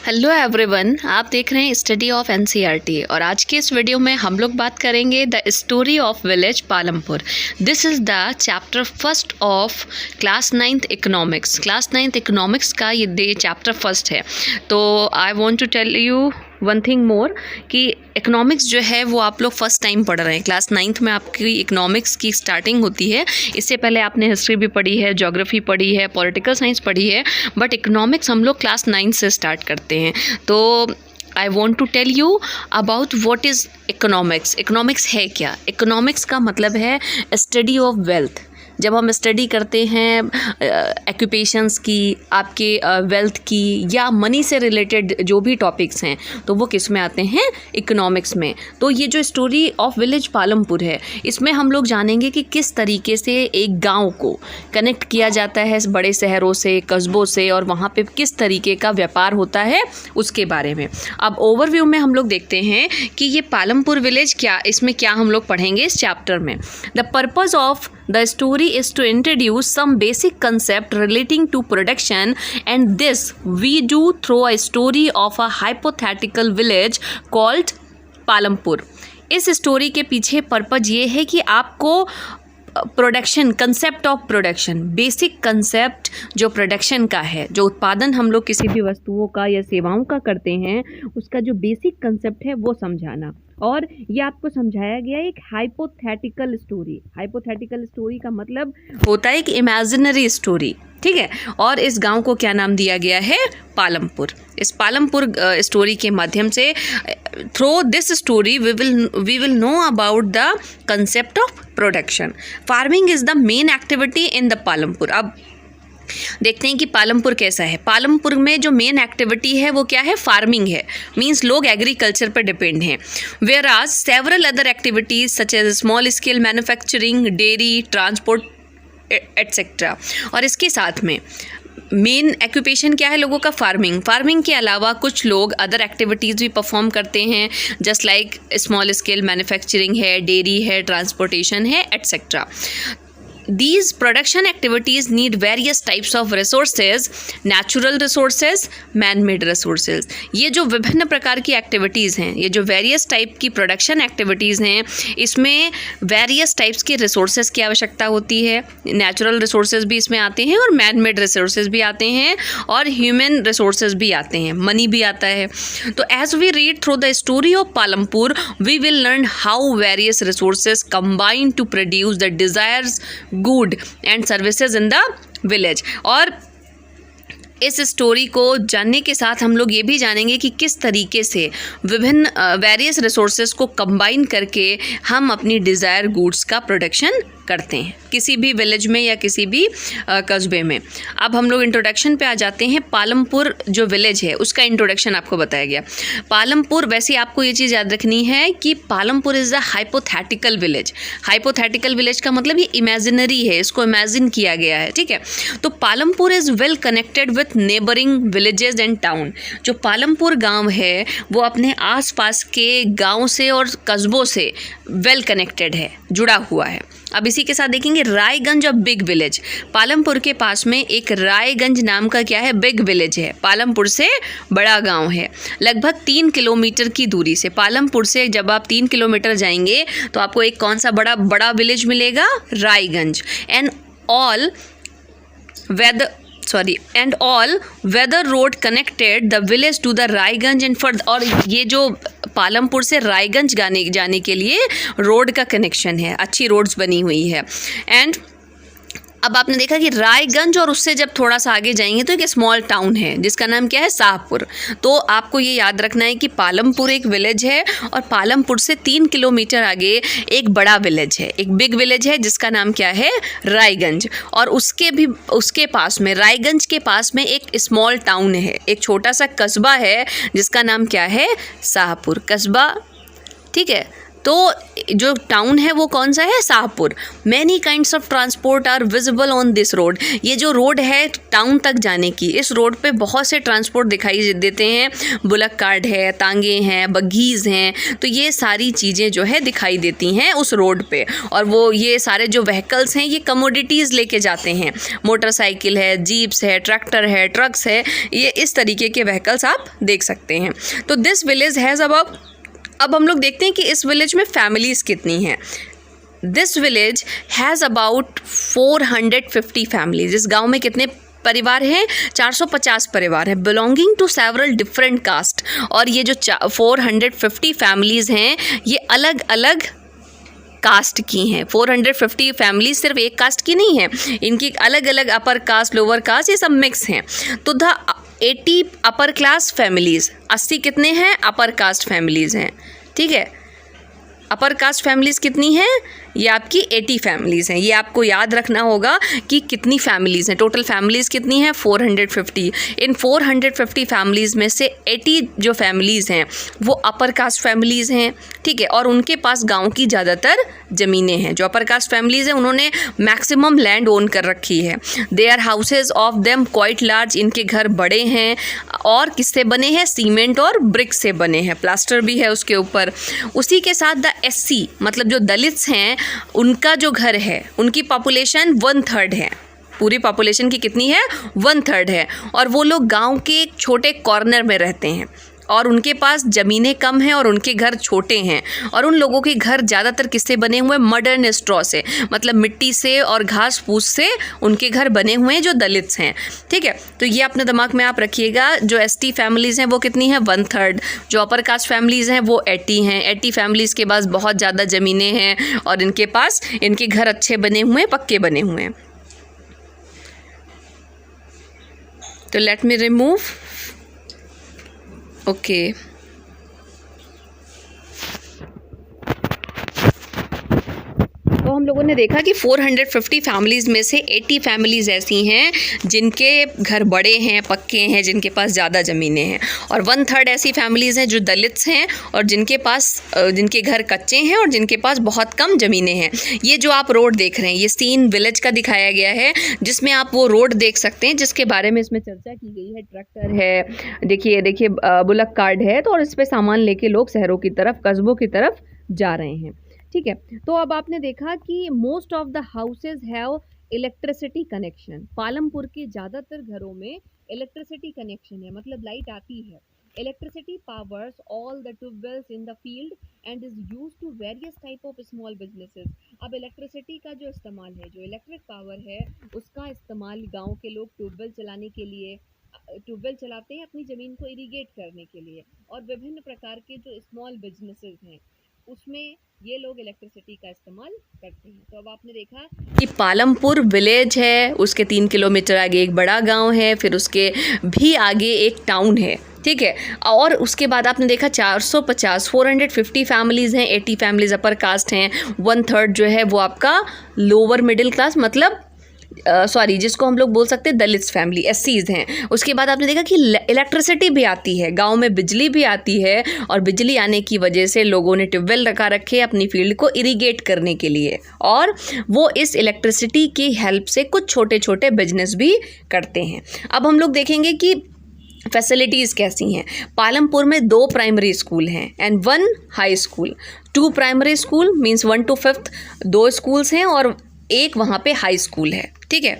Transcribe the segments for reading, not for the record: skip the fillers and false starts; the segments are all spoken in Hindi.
हेलो एवरीवन, आप देख रहे हैं स्टडी ऑफ एनसीईआरटी और आज के इस वीडियो में हम लोग बात करेंगे the story of village Palampur. This is the chapter first of class 9th economics. Class 9th economics का ये चैप्टर फर्स्ट है। तो I want to tell you one thing more कि इकोनॉमिक्स जो है वो आप लोग फर्स्ट टाइम पढ़ रहे हैं। क्लास 9th में आपकी इकोनॉमिक्स की स्टार्टिंग होती है। इससे पहले आपने हिस्ट्री भी पढ़ी है, ज्योग्राफी पढ़ी है, पॉलिटिकल साइंस पढ़ी है, बट इकोनॉमिक्स हम लोग क्लास 9 से स्टार्ट करते हैं। तो I want to tell you about what is economics. Economics है क्या? इकोनॉमिक्स का मतलब है स्टडी ऑफ वेल्थ। जब हम स्टडी करते हैं एक्यूपेशंस की, आपके वेल्थ की या मनी से रिलेटेड जो भी टॉपिक्स हैं, तो वो किस में आते हैं? इकोनॉमिक्स में। तो ये जो स्टोरी ऑफ विलेज पालमपुर है, इसमें हम लोग जानेंगे कि किस तरीके से एक गांव को कनेक्ट किया जाता है बड़े शहरों से, कस्बों से, और वहाँ पे किस तरीके का व्यापार होता है उसके बारे में। अब ओवरव्यू में हम लोग देखते हैं कि ये पालमपुर विलेज क्या, इसमें क्या हम लोग पढ़ेंगे इस चैप्टर में। The purpose of the story is to introduce some basic concept relating to production, and this we do through a story of a hypothetical village called Palampur. इस स्टोरी के पीछे पर्पज ये है कि आपको production, concept of production, basic concept जो प्रोडक्शन का है, जो उत्पादन हम लोग किसी भी वस्तुओं का या सेवाओं का करते हैं, उसका जो बेसिक कंसेप्ट है वो समझाना। और ये आपको समझाया गया एक हाइपोथेटिकल स्टोरी। हाइपोथेटिकल स्टोरी का मतलब होता है कि इमेजिनरी स्टोरी, ठीक है। और इस गांव को क्या नाम दिया गया है? पालमपुर। इस पालमपुर स्टोरी के माध्यम से, through this story we will know about the concept of production. Farming is the main activity in the Palampur. अब देखते हैं कि पालमपुर कैसा है। पालमपुर में जो मेन एक्टिविटी है वो क्या है? फार्मिंग है। मींस लोग एग्रीकल्चर पर डिपेंड हैं। Whereas several other activities such as small scale manufacturing, dairy, transport etcetera. और इसके साथ में मेन एक्यूपेशन क्या है लोगों का? फार्मिंग। फार्मिंग के अलावा कुछ लोग अदर एक्टिविटीज़ भी परफॉर्म करते हैं, just like small scale manufacturing है, डेयरी है, ट्रांसपोर्टेशन है, etcetera. These production activities need various types of resources, natural resources, man-made resources। ये जो विभिन्न प्रकार की एक्टिविटीज़ हैं, ये जो वेरियस टाइप की प्रोडक्शन एक्टिविटीज़ हैं, इसमें वेरियस टाइप्स के रिसोर्सेज की आवश्यकता होती है। नेचुरल रिसोर्सेज भी इसमें आते हैं और मैन-मेड रिसोर्सेज भी आते हैं और ह्यूमन रिसोर्सेज भी आते हैं, मनी भी आता है। तो as we read through the story of Palampur we will learn how various resources combine to produce the desires good and services in the village. और इस स्टोरी को जानने के साथ हम लोग ये भी जानेंगे कि किस तरीके से विभिन्न वेरियस रिसोर्सेज को कंबाइन करके हम अपनी डिज़ायर गुड्स का प्रोडक्शन करते हैं किसी भी विलेज में या किसी भी कस्बे में। अब हम लोग इंट्रोडक्शन पे आ जाते हैं। पालमपुर जो विलेज है उसका इंट्रोडक्शन आपको बताया गया। पालमपुर, वैसे आपको ये चीज़ याद रखनी है कि Palampur is a hypothetical village. Hypothetical village का मतलब ये इमेजिनरी है, इसको इमेजिन किया गया है, ठीक है। तो Palampur is well connected with neighbouring villages and town. जो पालमपुर गाँव है वो अपने आसपास के गाँव से और कस्बों से वेल कनेक्टेड है, जुड़ा हुआ है। अब इसी के साथ देखेंगे रायगंज और बिग विलेज। पालमपुर के पास में एक रायगंज नाम का क्या है? बिग विलेज है। पालमपुर से बड़ा गांव है, लगभग 3 किलोमीटर की दूरी से। पालमपुर से जब आप 3 किलोमीटर जाएंगे तो आपको एक कौन सा बड़ा विलेज मिलेगा? Raiganj. And all weather road connected the village to the Raiganj and further. और ये जो पालमपुर से रायगंज जाने के लिए रोड का कनेक्शन है, अच्छी रोड्स बनी हुई है। एंड अब आपने देखा कि रायगंज और उससे जब थोड़ा सा आगे जाएंगे तो एक स्मॉल टाउन है जिसका नाम क्या है? शाहपुर। तो आपको ये याद रखना है कि पालमपुर एक विलेज है और पालमपुर से 3 किलोमीटर आगे एक बड़ा विलेज है, एक बिग विलेज है जिसका नाम क्या है? रायगंज। और उसके पास में, रायगंज के पास में एक स्मॉल टाउन है, एक छोटा सा कस्बा है जिसका नाम क्या है? शाहपुर कस्बा, ठीक है। तो जो टाउन है वो कौन सा है, Shahpur. Many kinds of transport are visible on this road. ये जो रोड है टाउन तक जाने की, इस रोड पे बहुत से ट्रांसपोर्ट दिखाई देते हैं। बुलक कार्ट है, तांगे हैं, बग्गीज़ हैं, तो ये सारी चीज़ें जो है दिखाई देती हैं उस रोड पे। और वो ये सारे जो व्हीकल्स हैं ये कमोडिटीज़ लेके जाते हैं। मोटरसाइकिल है, जीप्स है, ट्रैक्टर है, ट्रक्स है, ये इस तरीके के व्हीकल्स आप देख सकते हैं। तो दिस विलेज हैज़ अब हम लोग देखते हैं कि इस विलेज में फैमिलीज़ कितनी हैं। This village has about 450 families. इस गांव में कितने परिवार हैं, 450 परिवार हैं, belonging to several different caste. और ये जो 450 फैमिलीज़ हैं ये अलग अलग कास्ट की हैं। 450 फैमिलीज सिर्फ एक कास्ट की नहीं है, इनकी अलग अलग अपर कास्ट, लोअर कास्ट, ये सब मिक्स हैं। तो द 80 अपर क्लास फैमिलीज़, 80 कितने हैं, अपर कास्ट फैमिलीज़ हैं। ठीक है, अपर कास्ट फैमिलीज़ कितनी हैं, ये आपकी 80 फैमिलीज़ हैं। ये आपको याद रखना होगा कि कितनी फैमिलीज़ हैं। टोटल फैमिलीज़ कितनी हैं, 450। इन 450 फैमिलीज़ में से 80 जो फैमिलीज़ हैं वो अपर कास्ट फैमिलीज़ हैं। ठीक है, और उनके पास गांव की ज़्यादातर ज़मीनें हैं। जो अपर कास्ट फैमिलीज़ हैं उन्होंने मैक्सिमम लैंड ओन कर रखी है। Their houses of them quite large, इनके घर बड़े हैं और किससे बने हैं, सीमेंट और ब्रिक से बने हैं, प्लास्टर भी है उसके ऊपर। उसी के साथ द SC मतलब जो दलित्स हैं उनका जो घर है, उनकी पॉपुलेशन 1/3 है। पूरी पॉपुलेशन की कितनी है, 1/3 है। और वो लोग गांव के एक छोटे कॉर्नर में रहते हैं और उनके पास ज़मीनें कम हैं और उनके घर छोटे हैं। और उन लोगों के घर ज़्यादातर किससे बने हुए हैं, मडर्न स्ट्रॉ से, मतलब मिट्टी से और घास फूस से उनके घर बने हुए हैं जो दलित्स हैं। ठीक है, तो ये अपने दिमाग में आप रखिएगा। जो ST फैमिलीज़ हैं वो कितनी हैं, 1/3। जो अपर कास्ट फैमिलीज़ हैं वो 80 हैं। 80 फैमिलीज़ के पास बहुत ज़्यादा ज़मीनें हैं और इनके पास इनके घर अच्छे बने हुए हैं, पक्के बने हुए हैं। तो लेट मी रिमूव, ओके। तो हम लोगों ने देखा कि 450 फैमिलीज़ में से 80 फैमिलीज़ ऐसी हैं जिनके घर बड़े हैं, पक्के हैं, जिनके पास ज़्यादा ज़मीनें हैं। और 1/3 ऐसी फैमिलीज़ हैं जो दलित्स हैं और जिनके घर कच्चे हैं और जिनके पास बहुत कम ज़मीनें हैं। ये जो आप रोड देख रहे हैं ये सीन विलेज का दिखाया गया है, जिसमें आप वो रोड देख सकते हैं जिसके बारे में इसमें चर्चा की गई है। ट्रैक्टर है, देखिए बुलक कार्ट है, तो और इस पर सामान लेके लोग शहरों की तरफ, कस्बों की तरफ जा रहे हैं। ठीक है, तो अब आपने देखा कि most of the houses have electricity connection. Palampur के ज़्यादातर घरों में इलेक्ट्रिसिटी कनेक्शन है, मतलब लाइट आती है। Electricity powers all the tubewells in the field and is use to various type of small businesses. अब इलेक्ट्रिसिटी का जो इस्तेमाल है, जो इलेक्ट्रिक पावर है, उसका इस्तेमाल गाँव के लोग ट्यूबवेल चलाने के लिए, ट्यूबवेल चलाते हैं अपनी ज़मीन को इरीगेट करने के लिए। और विभिन्न प्रकार के जो स्मॉल बिजनेसेस हैं उसमें ये लोग इलेक्ट्रिसिटी का इस्तेमाल करते हैं। तो अब आपने देखा कि पालमपुर विलेज है, उसके 3 किलोमीटर आगे एक बड़ा गांव है, फिर उसके भी आगे एक टाउन है। ठीक है, और उसके बाद आपने देखा 450 फैमिलीज़ हैं, 80 फैमिलीज़ अपर कास्ट हैं, 1/3 जो है वो आपका लोअर मिडिल क्लास, मतलब जिसको हम लोग बोल सकते हैं दलित्स फैमिली, SCs हैं। उसके बाद आपने देखा कि इलेक्ट्रिसिटी भी आती है, गांव में बिजली भी आती है, और बिजली आने की वजह से लोगों ने ट्यूबवेल रखा रखे अपनी फील्ड को इरीगेट करने के लिए, और वो इस इलेक्ट्रिसिटी की हेल्प से कुछ छोटे छोटे बिजनेस भी करते हैं। अब हम लोग देखेंगे कि फैसिलिटीज़ कैसी हैं। पालमपुर में 2 प्राइमरी स्कूल हैं and 1 high school. 2 primary school means 1 to 5th 2 schools हैं और एक वहाँ पे हाई स्कूल है। ठीक है,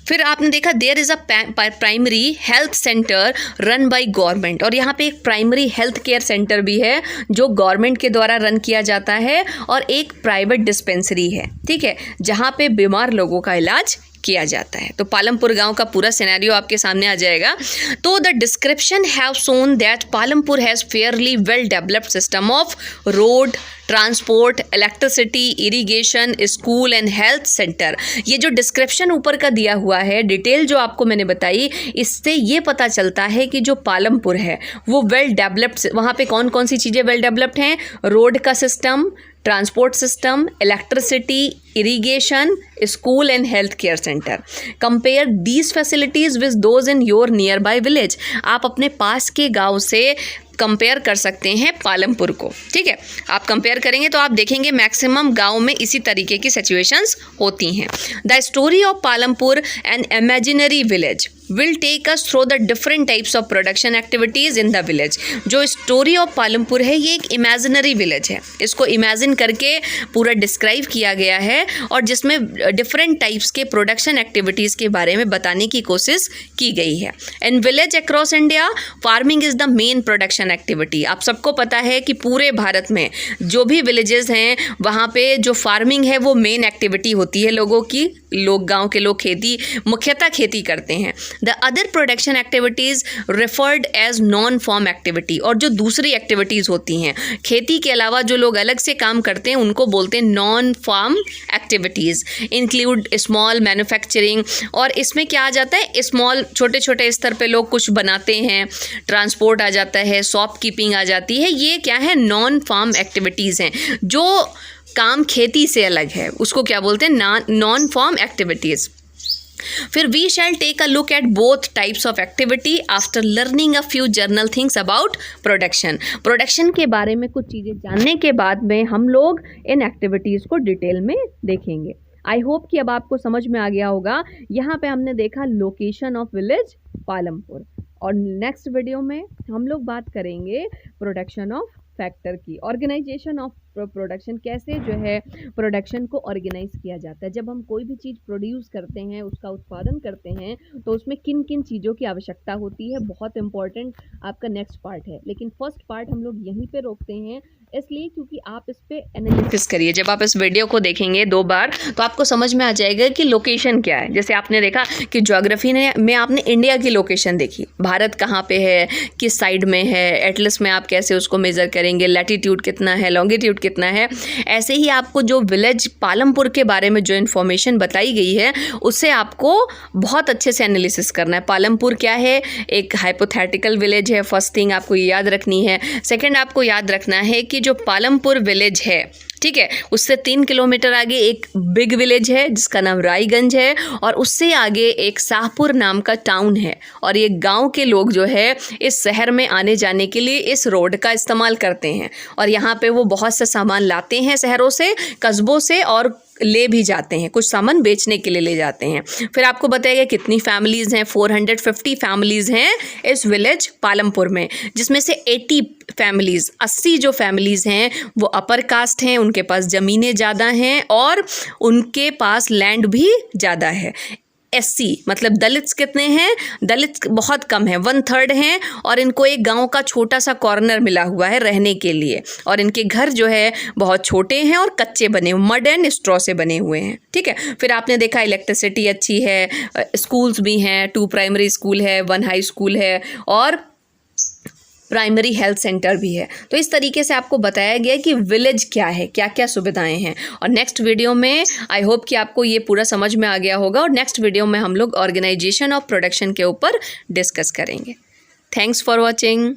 फिर आपने देखा there is a primary health centre run by government, और यहाँ पे एक प्राइमरी हेल्थ केयर सेंटर भी है जो गवर्नमेंट के द्वारा रन किया जाता है, और एक प्राइवेट डिस्पेंसरी है। ठीक है, जहाँ पे बीमार लोगों का इलाज किया जाता है। तो पालमपुर गांव का पूरा सिनेरियो आपके सामने आ जाएगा। तो the description have shown that Palampur has fairly well developed system of road, transport, electricity, irrigation, school and health centre. ये जो डिस्क्रिप्शन ऊपर का दिया हुआ है, डिटेल जो आपको मैंने बताई, इससे ये पता चलता है कि जो पालमपुर है वो वेल डेवलप्ड, वहाँ पे कौन कौन सी चीज़ें वेल डेवलप्ड हैं, रोड का system, transport system, electricity, irrigation, school and health care centre. Compare these facilities with those in your near by village. आप अपने पास के गांव से कंपेयर कर सकते हैं पालमपुर को। ठीक है, आप कंपेयर करेंगे तो आप देखेंगे मैक्सिमम गांव में इसी तरीके की सिचुएशंस होती हैं। The story of Palampur an imaginary village will take us through the different types of production activities in the village। जो स्टोरी ऑफ पालमपुर है ये एक इमेजिनरी विलेज है, इसको इमेजिन करके पूरा डिस्क्राइब किया गया है और जिसमें डिफरेंट टाइप्स के प्रोडक्शन एक्टिविटीज़ के बारे में बताने की कोशिश की गई है। In village across India farming is the main production activity. आप सबको पता है कि पूरे भारत में जो भी विलेजेस हैं वहाँ पे जो फार्मिंग है वो मेन एक्टिविटी होती है लोगों की। गांव के लोग खेती मुख्यतः खेती करते हैं। The other production activities referred as non farm activity. और जो दूसरी एक्टिविटीज़ होती हैं खेती के अलावा जो लोग अलग से काम करते हैं उनको बोलते हैं non farm activities. Include small manufacturing, और इसमें क्या आ जाता है, स्मॉल छोटे छोटे स्तर पे लोग कुछ बनाते हैं, ट्रांसपोर्ट आ जाता है, शॉप कीपिंग आ जाती है। ये क्या है, नॉन फॉर्म एक्टिविटीज़ हैं जो काम खेती से अलग है, उसको क्या बोलते हैं, नॉन फॉर्म एक्टिविटीज़। फिर we shall take a look at both types of activity after learning a few general things about production के बारे में कुछ चीज़ें जानने के बाद में हम लोग इन एक्टिविटीज़ को डिटेल में देखेंगे। आई होप कि अब आपको समझ में आ गया होगा। यहाँ पे हमने देखा लोकेशन ऑफ विलेज पालमपुर, और नेक्स्ट वीडियो में हम लोग बात करेंगे प्रोडक्शन ऑफ फैक्टर की, ऑर्गेनाइजेशन ऑफ प्रोडक्शन, कैसे जो है प्रोडक्शन को ऑर्गेनाइज किया जाता है। जब हम कोई भी चीज़ प्रोड्यूस करते हैं, उसका उत्पादन करते हैं, तो उसमें किन किन चीज़ों की आवश्यकता होती है, बहुत इंपॉर्टेंट आपका नेक्स्ट पार्ट है। लेकिन फर्स्ट पार्ट हम लोग यहीं पे रोकते हैं, इसलिए क्योंकि आप इस पे एनालिसिस करिए। जब आप इस वीडियो को देखेंगे 2 बार तो आपको समझ में आ जाएगा कि लोकेशन क्या है। जैसे आपने देखा कि ज्योग्राफी में आपने इंडिया की लोकेशन देखी, भारत कहाँ पे है, किस साइड में है, एटलस में आप कैसे उसको मेज़र करेंगे, लैटिट्यूड कितना है, लॉन्गिट्यूड कितना है। ऐसे ही आपको जो विलेज पालमपुर के बारे में जो इन्फॉर्मेशन बताई गई है उससे आपको बहुत अच्छे से एनालिसिस करना है। पालमपुर क्या है, एक हाइपोथेटिकल विलेज है, फर्स्ट थिंग आपको ये याद रखनी है। सेकंड आपको याद रखना है कि जो पालमपुर विलेज है, ठीक है, उससे 3 किलोमीटर आगे एक बिग विलेज है जिसका नाम रायगंज है, और उससे आगे एक शाहपुर नाम का टाउन है। और ये गांव के लोग जो है इस शहर में आने जाने के लिए इस रोड का इस्तेमाल करते हैं, और यहाँ पे वो बहुत से सामान लाते हैं शहरों से, कस्बों से, और ले भी जाते हैं, कुछ सामान बेचने के लिए ले जाते हैं। फिर आपको बताएगा कितनी फैमिलीज़ हैं, 450 फैमिलीज़ हैं इस विलेज पालमपुर में, जिसमें से 80 जो फैमिलीज़ हैं वो अपर कास्ट हैं, उनके पास ज़मीनें ज़्यादा हैं और उनके पास लैंड भी ज़्यादा है। SC मतलब दलित्स कितने हैं, दलित बहुत कम है, 1/3 हैं, और इनको एक गांव का छोटा सा कॉर्नर मिला हुआ है रहने के लिए, और इनके घर जो है बहुत छोटे हैं और कच्चे बने हुए, मड एंड स्ट्रॉ से बने हुए हैं। ठीक है, फिर आपने देखा इलेक्ट्रिसिटी अच्छी है, स्कूल्स भी हैं, 2 प्राइमरी स्कूल है, 1 हाई स्कूल है, और प्राइमरी हेल्थ सेंटर भी है। तो इस तरीके से आपको बताया गया कि विलेज क्या है, क्या क्या सुविधाएं हैं। और नेक्स्ट वीडियो में आई होप कि आपको ये पूरा समझ में आ गया होगा, और नेक्स्ट वीडियो में हम लोग ऑर्गेनाइजेशन ऑफ प्रोडक्शन के ऊपर डिस्कस करेंगे। Thanks for watching.